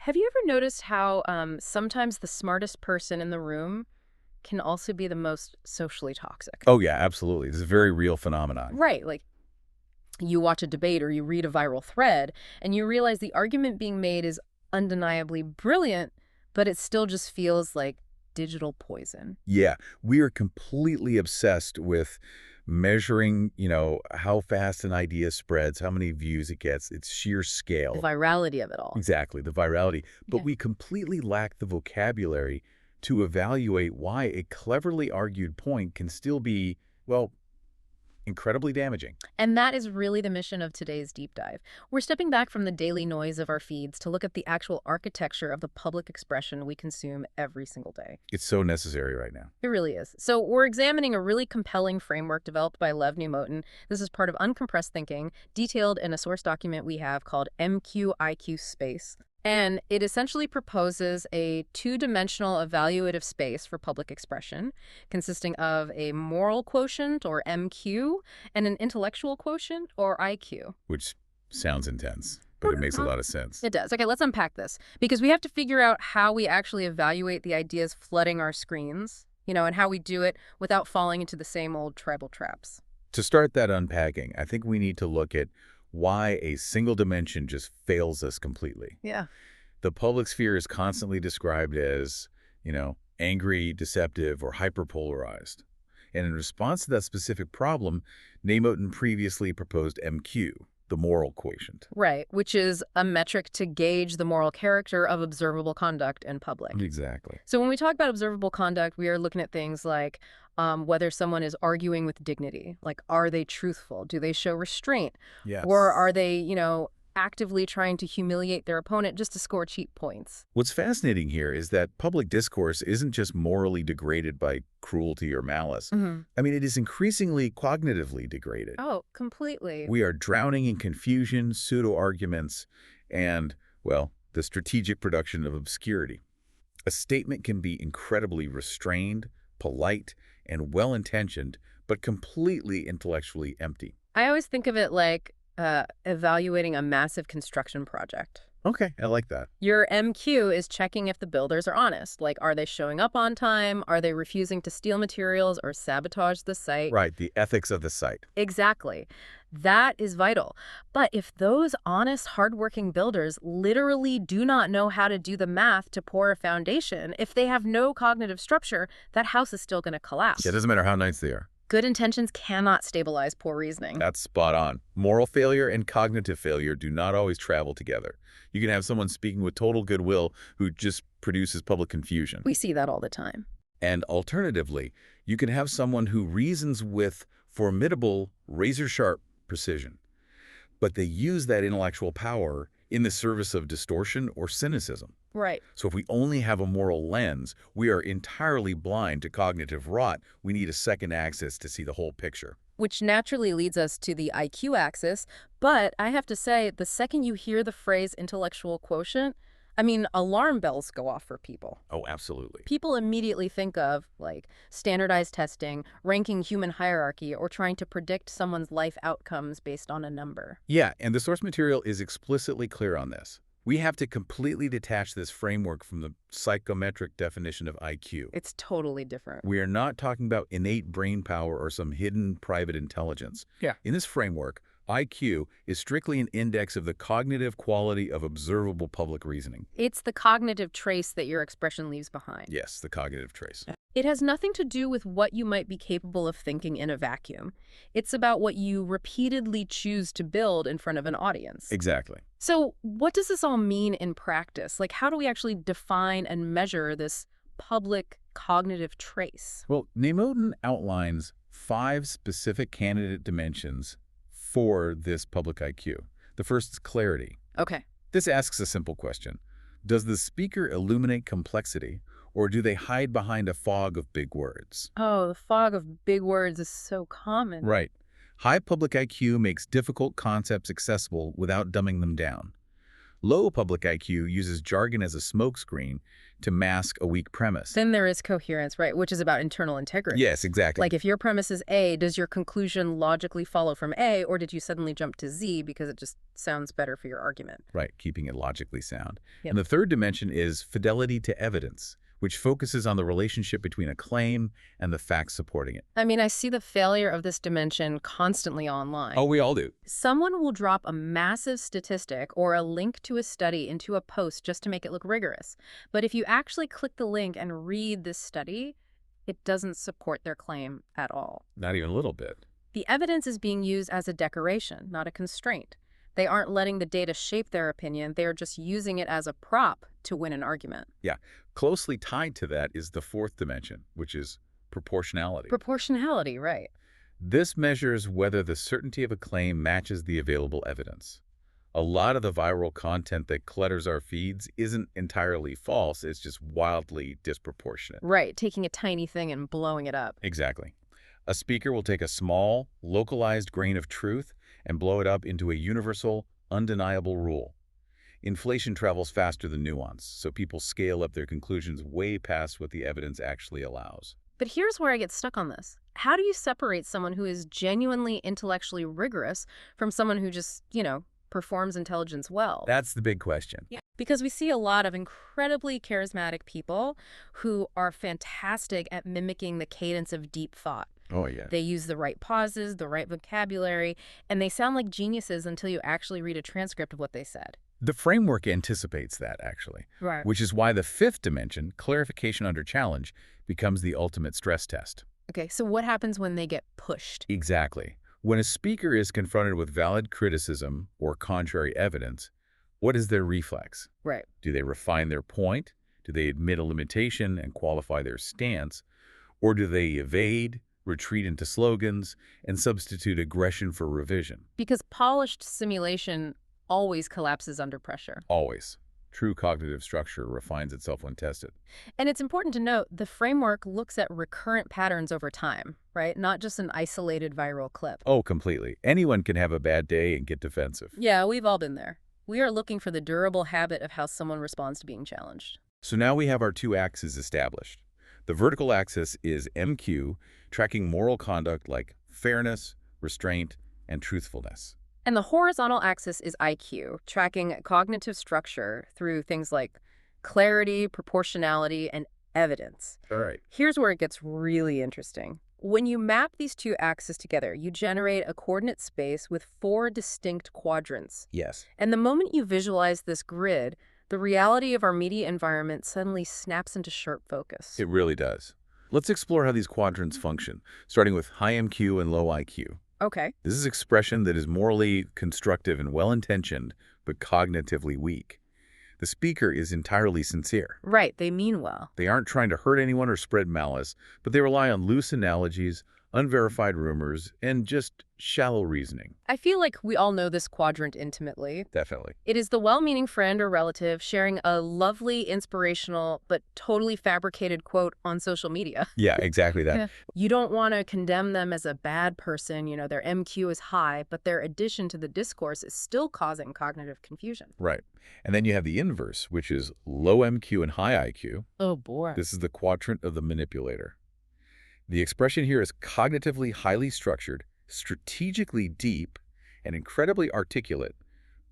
Have you ever noticed how sometimes the smartest person in the room can also be the most socially toxic? Oh, yeah, absolutely. This is a very real phenomenon. Right. Like you watch a debate or you read a viral thread and you realize the argument being made is undeniably brilliant, but it still just feels like digital poison. Yeah, we are completely obsessed with measuring, how fast an idea spreads, how many views it gets, its sheer The scale. virality of it all. Exactly, the virality. But Yeah. we completely lack the vocabulary to evaluate why a cleverly argued point can still be, well, incredibly damaging. And that is really the mission of today's deep dive. We're stepping back from the daily noise of our feeds to look at the actual architecture of the public expression we consume every single day. It's so necessary right now. It really is. So we're examining a really compelling framework developed by Lev Neymotin. This is part of Uncompressed Thinking, detailed in a source document we have called MQIQ Space. And it essentially proposes a two-dimensional evaluative space for public expression, consisting of a moral quotient, or MQ, and an intellectual quotient, or IQ. Which sounds intense, but it makes a lot of sense. It does. Okay, let's unpack this because we have to figure out how we actually evaluate the ideas flooding our screens, and how we do it without falling into the same old tribal traps. To start that unpacking, I think we need to look at why a single dimension just fails us completely. Yeah. The public sphere is constantly described as, angry, deceptive, or hyperpolarized. And in response to that specific problem, Neymotin previously proposed MQ, the moral quotient. Right, which is a metric to gauge the moral character of observable conduct in public. Exactly. So when we talk about observable conduct, we are looking at things like whether someone is arguing with dignity. Like, are they truthful? Do they show restraint? Yes. Or are they, actively trying to humiliate their opponent just to score cheap points? What's fascinating here is that public discourse isn't just morally degraded by cruelty or malice. I mean, it is increasingly cognitively degraded. Oh, completely. We are drowning in confusion, pseudo-arguments, and, well, the strategic production of obscurity. A statement can be incredibly restrained, polite, and well-intentioned, but completely intellectually empty. I always think of it like evaluating a massive construction project. Okay, I like that. Your MQ is checking if the builders are honest. Like, are they showing up on time? Are they refusing to steal materials or sabotage the site? Right, the ethics of the site. Exactly. That is vital. But if those honest, hardworking builders literally do not know how to do the math to pour a foundation, if they have no cognitive structure, that house is still going to collapse. Yeah, it doesn't matter how nice they are. Good intentions cannot stabilize poor reasoning. That's spot on. Moral failure and cognitive failure do not always travel together. You can have someone speaking with total goodwill who just produces public confusion. We see that all the time. And alternatively, you can have someone who reasons with formidable, razor-sharp precision, but they use that intellectual power in the service of distortion or cynicism. Right. So if we only have a moral lens, we are entirely blind to cognitive rot. We need a second axis to see the whole picture. Which naturally leads us to the IQ axis. But I have to say, the second you hear the phrase intellectual quotient, alarm bells go off for people. Oh, absolutely. People immediately think of, like, standardized testing, ranking human hierarchy, or trying to predict someone's life outcomes based on a number. Yeah, and the source material is explicitly clear on this. We have to completely detach this framework from the psychometric definition of IQ. It's totally different. We are not talking about innate brain power or some hidden private intelligence. Yeah. In this framework, IQ is strictly an index of the cognitive quality of observable public reasoning. It's the cognitive trace that your expression leaves behind. Yes, the cognitive trace. It has nothing to do with what you might be capable of thinking in a vacuum. It's about what you repeatedly choose to build in front of an audience. Exactly. So what does this all mean in practice? Like, how do we actually define and measure this public cognitive trace? Well, Neymotin outlines 5 specific candidate dimensions for this public IQ. The first is clarity. Okay. This asks a simple question. Does the speaker illuminate complexity, or do they hide behind a fog of big words? Oh, the fog of big words is so common. Right. High public IQ makes difficult concepts accessible without dumbing them down. Low public IQ uses jargon as a smokescreen to mask a weak premise. Then there is coherence, right, which is about internal integrity. Yes, exactly. Like if your premise is A, does your conclusion logically follow from A, or did you suddenly jump to Z because it just sounds better for your argument? Right, keeping it logically sound. Yep. And the third dimension is fidelity to evidence, which focuses on the relationship between a claim and the facts supporting it. I mean, I see the failure of this dimension constantly online. Oh, we all do. Someone will drop a massive statistic or a link to a study into a post just to make it look rigorous. But if you actually click the link and read this study, it doesn't support their claim at all. Not even a little bit. The evidence is being used as a decoration, not a constraint. They aren't letting the data shape their opinion. They are just using it as a prop to win an argument. Yeah. Closely tied to that is the fourth dimension, which is proportionality. Proportionality, right. This measures whether the certainty of a claim matches the available evidence. A lot of the viral content that clutters our feeds isn't entirely false, it's just wildly disproportionate. Right, taking a tiny thing and blowing it up. Exactly. A speaker will take a small, localized grain of truth and blow it up into a universal, undeniable rule. Inflation travels faster than nuance, so people scale up their conclusions way past what the evidence actually allows. But here's where I get stuck on this. How do you separate someone who is genuinely intellectually rigorous from someone who just, performs intelligence well? That's the big question. Yeah. Because we see a lot of incredibly charismatic people who are fantastic at mimicking the cadence of deep thought. Oh, yeah. They use the right pauses, the right vocabulary, and they sound like geniuses until you actually read a transcript of what they said. The framework anticipates that, actually. Right. Which is why the fifth dimension, clarification under challenge, becomes the ultimate stress test. Okay, so what happens when they get pushed? Exactly. When a speaker is confronted with valid criticism or contrary evidence, what is their reflex? Right. Do they refine their point? Do they admit a limitation and qualify their stance? Or do they evade, retreat into slogans, and substitute aggression for revision? Because polished simulation always collapses under pressure. Always. True cognitive structure refines itself when tested. And it's important to note the framework looks at recurrent patterns over time, right? Not just an isolated viral clip. Oh, completely. Anyone can have a bad day and get defensive. Yeah, we've all been there. We are looking for the durable habit of how someone responds to being challenged. So now we have our two axes established. The vertical axis is MQ, tracking moral conduct like fairness, restraint, and truthfulness. And the horizontal axis is IQ, tracking cognitive structure through things like clarity, proportionality, and evidence. All right. Here's where it gets really interesting. When you map these two axes together, you generate a coordinate space with 4 distinct quadrants. Yes. And the moment you visualize this grid, the reality of our media environment suddenly snaps into sharp focus. It really does. Let's explore how these quadrants function, starting with high MQ and low IQ. Okay. This is expression that is morally constructive and well-intentioned, but cognitively weak. The speaker is entirely sincere. Right, they mean well. They aren't trying to hurt anyone or spread malice, but they rely on loose analogies, unverified rumors, and just shallow reasoning. I feel like we all know this quadrant intimately. Definitely. It is the well-meaning friend or relative sharing a lovely, inspirational, but totally fabricated quote on social media. Yeah, exactly that. Yeah. You don't want to condemn them as a bad person, their MQ is high, but their addition to the discourse is still causing cognitive confusion. Right. And then you have the inverse, which is low MQ and high IQ. Oh, boy. This is the quadrant of the manipulator. The expression here is cognitively highly structured, strategically deep, and incredibly articulate,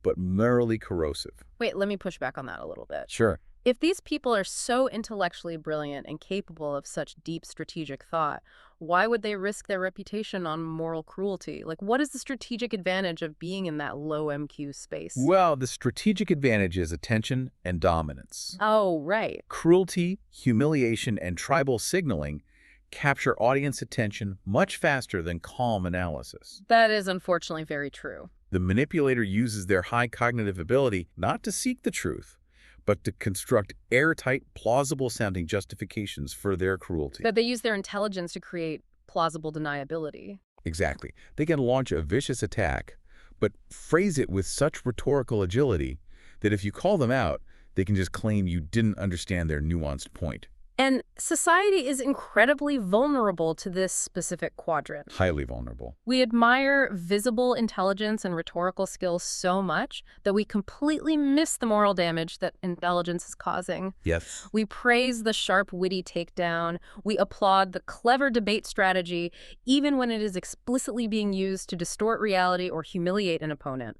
but morally corrosive. Wait, let me push back on that a little bit. Sure. If these people are so intellectually brilliant and capable of such deep strategic thought, why would they risk their reputation on moral cruelty? Like, what is the strategic advantage of being in that low MQ space? Well, the strategic advantage is attention and dominance. Oh, right. Cruelty, humiliation, and tribal signaling capture audience attention much faster than calm analysis. That is unfortunately very true. The manipulator uses their high cognitive ability not to seek the truth, but to construct airtight, plausible-sounding justifications for their cruelty. That they use their intelligence to create plausible deniability. Exactly. They can launch a vicious attack, but phrase it with such rhetorical agility that if you call them out, they can just claim you didn't understand their nuanced point. And society is incredibly vulnerable to this specific quadrant. Highly vulnerable. We admire visible intelligence and rhetorical skills so much that we completely miss the moral damage that intelligence is causing. Yes. We praise the sharp, witty takedown. We applaud the clever debate strategy, even when it is explicitly being used to distort reality or humiliate an opponent.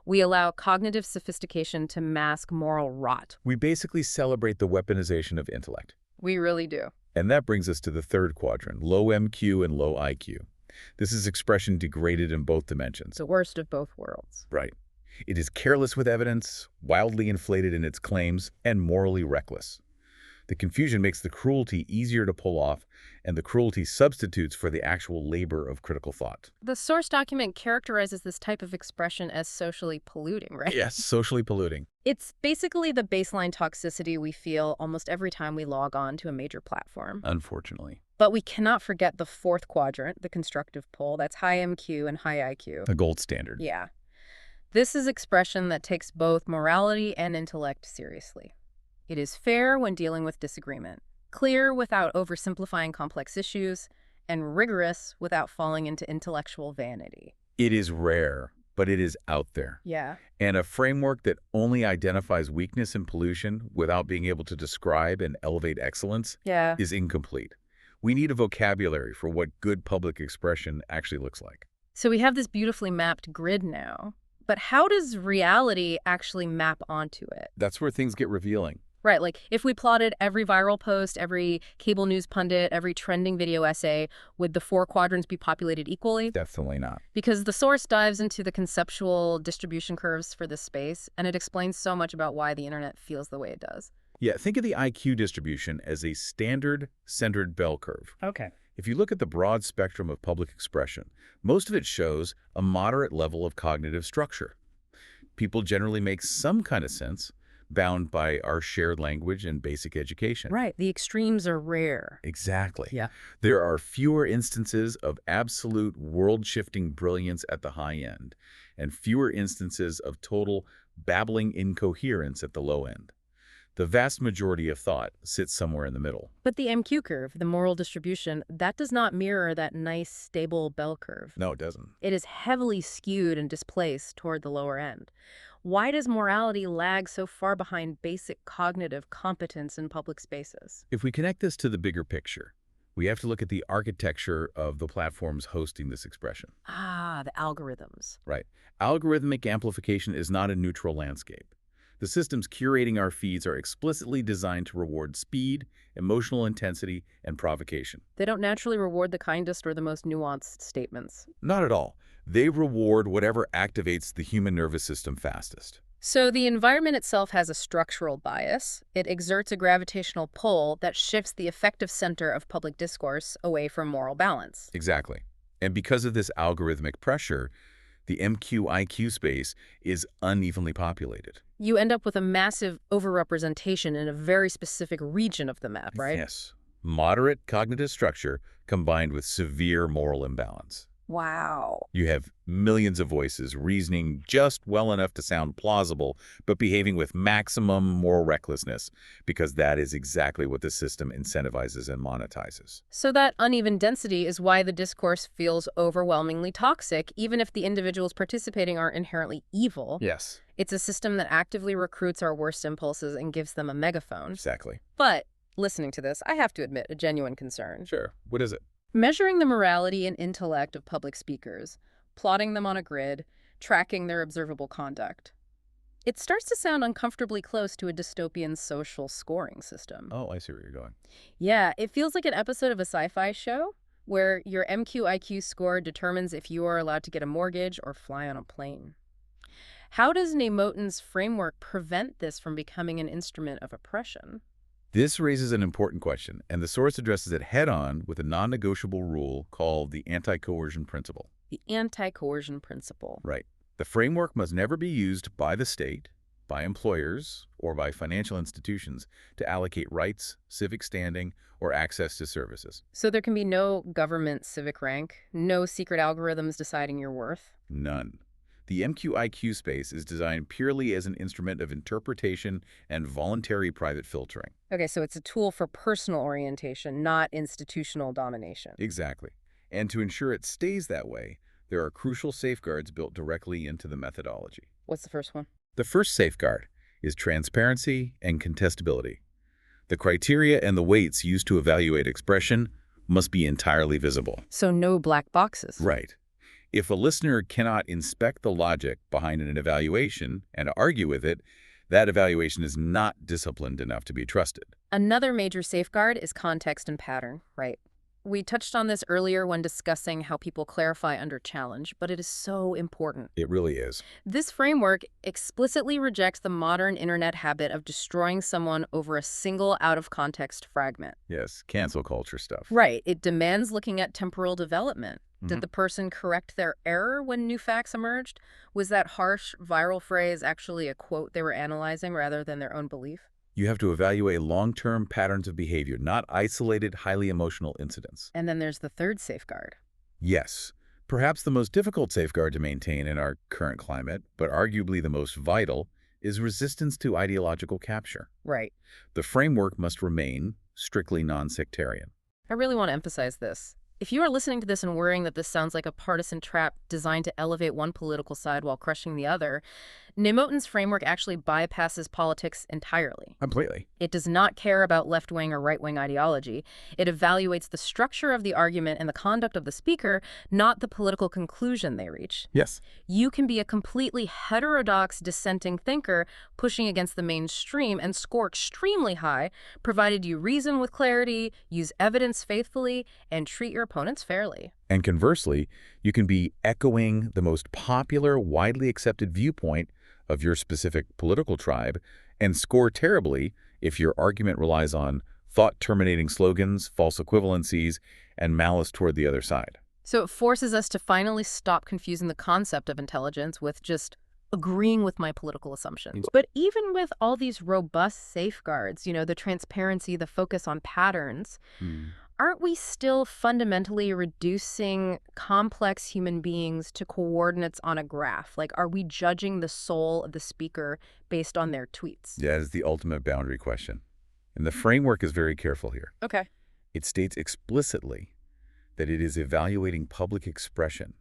We allow cognitive sophistication to mask moral rot. We basically celebrate the weaponization of intellect. We really do. And that brings us to the third quadrant, low MQ and low IQ. This is expression degraded in both dimensions. The worst of both worlds. Right. It is careless with evidence, wildly inflated in its claims, and morally reckless. The confusion makes the cruelty easier to pull off, and the cruelty substitutes for the actual labor of critical thought. The source document characterizes this type of expression as socially polluting, right? Yes, socially polluting. It's basically the baseline toxicity we feel almost every time we log on to a major platform. Unfortunately. But we cannot forget the fourth quadrant, the constructive pole. That's high MQ and high IQ. A gold standard. Yeah. This is expression that takes both morality and intellect seriously. It is fair when dealing with disagreement, clear without oversimplifying complex issues, and rigorous without falling into intellectual vanity. It is rare, but it is out there. Yeah. And a framework that only identifies weakness and pollution without being able to describe and elevate excellence Yeah. is incomplete. We need a vocabulary for what good public expression actually looks like. So we have this beautifully mapped grid now. But how does reality actually map onto it? That's where things get revealing. Right, like if we plotted every viral post, every cable news pundit, every trending video essay, would the four quadrants be populated equally? Definitely not. Because the source dives into the conceptual distribution curves for this space, and it explains so much about why the internet feels the way it does. Yeah, think of the IQ distribution as a standard centered bell curve. Okay. If you look at the broad spectrum of public expression, most of it shows a moderate level of cognitive structure. People generally make some kind of sense, bound by our shared language and basic education. Right, the extremes are rare. Exactly. Yeah. There are fewer instances of absolute world-shifting brilliance at the high end, and fewer instances of total babbling incoherence at the low end. The vast majority of thought sits somewhere in the middle. But the MQ curve, the moral distribution, that does not mirror that nice, stable bell curve. No, it doesn't. It is heavily skewed and displaced toward the lower end. Why does morality lag so far behind basic cognitive competence in public spaces? If we connect this to the bigger picture, we have to look at the architecture of the platforms hosting this expression. Ah, the algorithms. Right. Algorithmic amplification is not a neutral landscape. The systems curating our feeds are explicitly designed to reward speed, emotional intensity, and provocation. They don't naturally reward the kindest or the most nuanced statements. Not at all. They reward whatever activates the human nervous system fastest. So the environment itself has a structural bias. It exerts a gravitational pull that shifts the effective center of public discourse away from moral balance. Exactly. And because of this algorithmic pressure, the MQ-IQ space is unevenly populated. You end up with a massive overrepresentation in a very specific region of the map, right? Yes. Moderate cognitive structure combined with severe moral imbalance. Wow. You have millions of voices reasoning just well enough to sound plausible, but behaving with maximum moral recklessness, because that is exactly what the system incentivizes and monetizes. So that uneven density is why the discourse feels overwhelmingly toxic, even if the individuals participating aren't inherently evil. Yes. It's a system that actively recruits our worst impulses and gives them a megaphone. Exactly. But listening to this, I have to admit a genuine concern. Sure. What is it? Measuring the morality and intellect of public speakers, plotting them on a grid, tracking their observable conduct. It starts to sound uncomfortably close to a dystopian social scoring system. Oh, I see where you're going. Yeah, it feels like an episode of a sci-fi show where your MQ-IQ score determines if you are allowed to get a mortgage or fly on a plane. How does Neymotin's framework prevent this from becoming an instrument of oppression? This raises an important question, and the source addresses it head-on with a non-negotiable rule called the anti-coercion principle. The anti-coercion principle. Right. The framework must never be used by the state, by employers, or by financial institutions to allocate rights, civic standing, or access to services. So there can be no government civic rank, no secret algorithms deciding your worth? None. The MQIQ space is designed purely as an instrument of interpretation and voluntary private filtering. Okay, so it's a tool for personal orientation, not institutional domination. Exactly. And to ensure it stays that way, there are crucial safeguards built directly into the methodology. What's the first one? The first safeguard is transparency and contestability. The criteria and the weights used to evaluate expression must be entirely visible. So no black boxes. Right. If a listener cannot inspect the logic behind an evaluation and argue with it, that evaluation is not disciplined enough to be trusted. Another major safeguard is context and pattern, right? We touched on this earlier when discussing how people clarify under challenge, but it is so important. It really is. This framework explicitly rejects the modern internet habit of destroying someone over a single out-of-context fragment. Yes, cancel culture stuff. Right. It demands looking at temporal development. Mhm. Did the person correct their error when new facts emerged? Was that harsh, viral phrase actually a quote they were analyzing rather than their own belief? You have to evaluate long-term patterns of behavior, not isolated, highly emotional incidents. And then there's the third safeguard. Yes, perhaps the most difficult safeguard to maintain in our current climate, but arguably the most vital, is resistance to ideological capture. Right. The framework must remain strictly non-sectarian. I really want to emphasize this. If you are listening to this and worrying that this sounds like a partisan trap designed to elevate one political side while crushing the other, Neymotin's framework actually bypasses politics entirely. Completely. It does not care about left-wing or right-wing ideology. It evaluates the structure of the argument and the conduct of the speaker, not the political conclusion they reach. Yes. You can be a completely heterodox dissenting thinker pushing against the mainstream and score extremely high, provided you reason with clarity, use evidence faithfully, and treat your opponents fairly. And conversely, you can be echoing the most popular, widely accepted viewpoint of your specific political tribe and score terribly if your argument relies on thought-terminating slogans, false equivalencies, and malice toward the other side. So it forces us to finally stop confusing the concept of intelligence with just agreeing with my political assumptions. But even with all these robust safeguards, the transparency, the focus on patterns, aren't we still fundamentally reducing complex human beings to coordinates on a graph? Like, are we judging the soul of the speaker based on their tweets? Yeah, that is the ultimate boundary question. And the framework is very careful here. Okay. It states explicitly that it is evaluating public expression,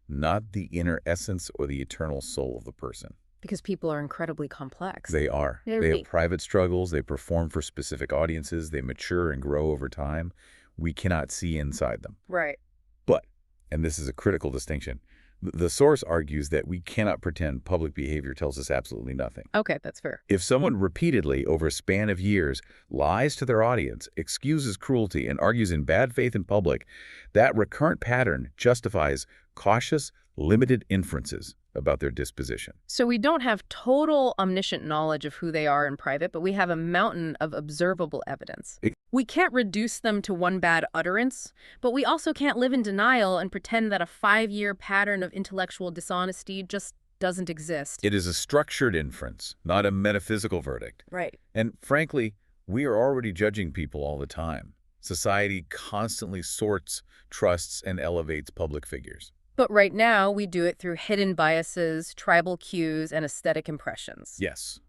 not the inner essence or the eternal soul of the person. Because people are incredibly complex. They are. They have private struggles. They perform for specific audiences. They mature and grow over time. We cannot see inside them. Right. But, and this is a critical distinction, the source argues that we cannot pretend public behavior tells us absolutely nothing. Okay, that's fair. If someone repeatedly, over a span of years, lies to their audience, excuses cruelty, and argues in bad faith in public, that recurrent pattern justifies cautious, limited inferences about their disposition. So we don't have total omniscient knowledge of who they are in private, but we have a mountain of observable evidence. We can't reduce them to one bad utterance, but we also can't live in denial and pretend that a 5-year pattern of intellectual dishonesty just doesn't exist. It is a structured inference, not a metaphysical verdict. Right. And frankly, we are already judging people all the time. Society constantly sorts, trusts, and elevates public figures. But right now, we do it through hidden biases, tribal cues, and aesthetic impressions. Yes.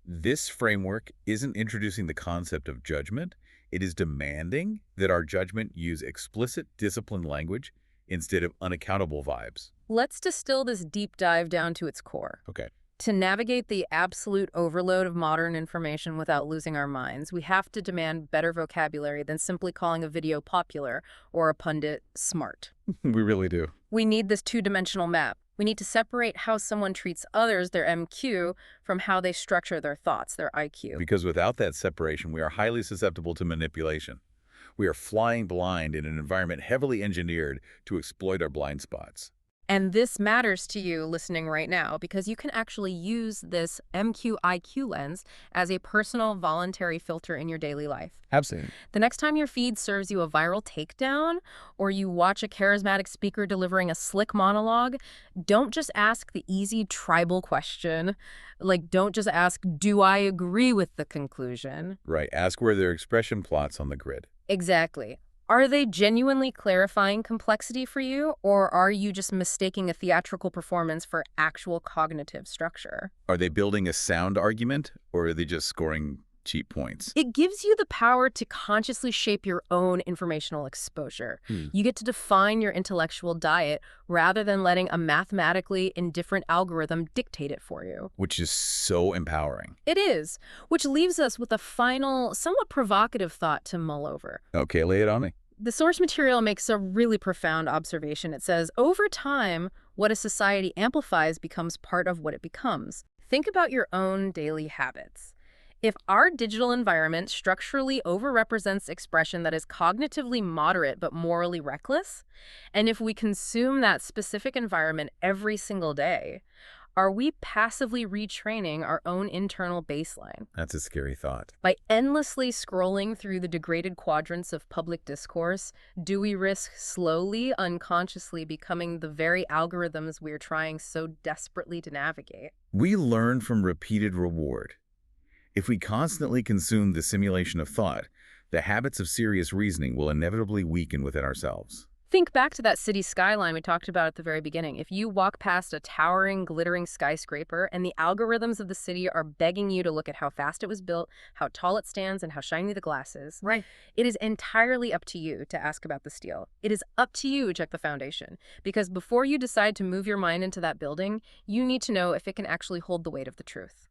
This framework isn't introducing the concept of judgment. It is demanding that our judgment use explicit, disciplined language instead of unaccountable vibes. Let's distill this deep dive down to its core. Okay. To navigate the absolute overload of modern information without losing our minds, we have to demand better vocabulary than simply calling a video popular or a pundit smart. We really do. We need this two-dimensional map. We need to separate how someone treats others, their MQ, from how they structure their thoughts, their IQ. Because without that separation, we are highly susceptible to manipulation. We are flying blind in an environment heavily engineered to exploit our blind spots. And this matters to you listening right now because you can actually use this MQ-IQ lens as a personal voluntary filter in your daily life. Absolutely. The next time your feed serves you a viral takedown or you watch a charismatic speaker delivering a slick monologue, don't just ask the easy tribal question. Like, don't just ask, do I agree with the conclusion? Right. Ask where their expression plots on the grid. Exactly. Are they genuinely clarifying complexity for you, or are you just mistaking a theatrical performance for actual cognitive structure? Are they building a sound argument, or are they just scoring cheap points? It gives you the power to consciously shape your own informational exposure. Hmm. You get to define your intellectual diet rather than letting a mathematically indifferent algorithm dictate it for you. Which is so empowering. It is, which leaves us with a final, somewhat provocative thought to mull over. Okay, lay it on me. The source material makes a really profound observation. It says, over time, what a society amplifies becomes part of what it becomes. Think about your own daily habits. If our digital environment structurally overrepresents expression that is cognitively moderate but morally reckless, and if we consume that specific environment every single day, are we passively retraining our own internal baseline? That's a scary thought. By endlessly scrolling through the degraded quadrants of public discourse, do we risk slowly, unconsciously becoming the very algorithms we're trying so desperately to navigate? We learn from repeated reward. If we constantly consume the simulation of thought, the habits of serious reasoning will inevitably weaken within ourselves. Think back to that city skyline we talked about at the very beginning. If you walk past a towering, glittering skyscraper and the algorithms of the city are begging you to look at how fast it was built, how tall it stands, and how shiny the glass is, Right. it is entirely up to you to ask about the steel. It is up to you to check the foundation. Because before you decide to move your mind into that building, you need to know if it can actually hold the weight of the truth.